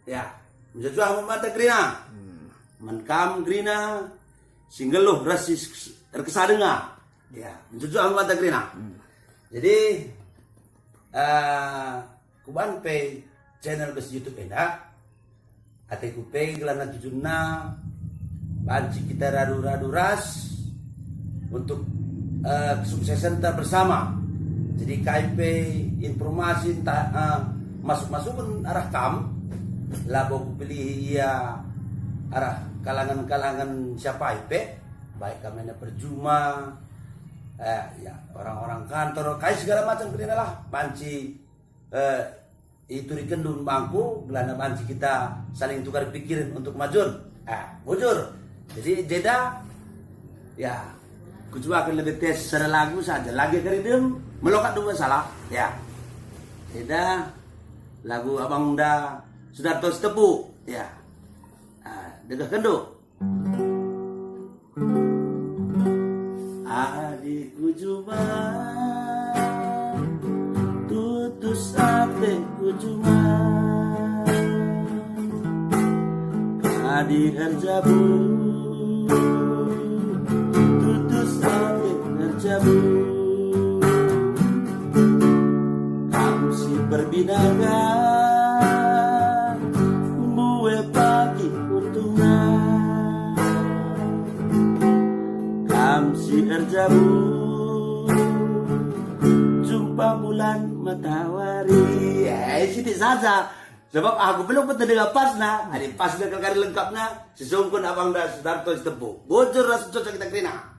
Ya, menjajah mata grina. Menkam grina singgeluh rasis terkesadenga. Ya, menjajah mata grina. Jadi kuban pe channel ke YouTube enda. Ate ku pe gelana tujuna banci kita radu-radu ras untuk kesuksesan kita bersama. Jadi KIP informasi masuk-masuk arah kam labo ku pilih ya arah kalangan-kalangan siapa IP baik kami perjuma ya orang-orang kantor kai segala macam kena lah banci itu dikendun bangku belanda banci kita saling tukar pikiran untuk majun bujur jadi jeda ya ku coba akan lebih tes secara lagu saja lagi keridem melokat dua salah ya jeda lagu abang da Sudarto Sitepu ya degah kendo adikku cuma tutus hatiku cuma adik kerjamu tutus hati kerjamu kamu si berbinaga buwe pagi untungan kamu si kerjamu jumpa bulan matahari sidik saja sebab aku belum pernah dengar pasna ada pasna kali lengkapnya sesungguhnya abang dah Sudarto Sitepu bocor rasa cocok kita kena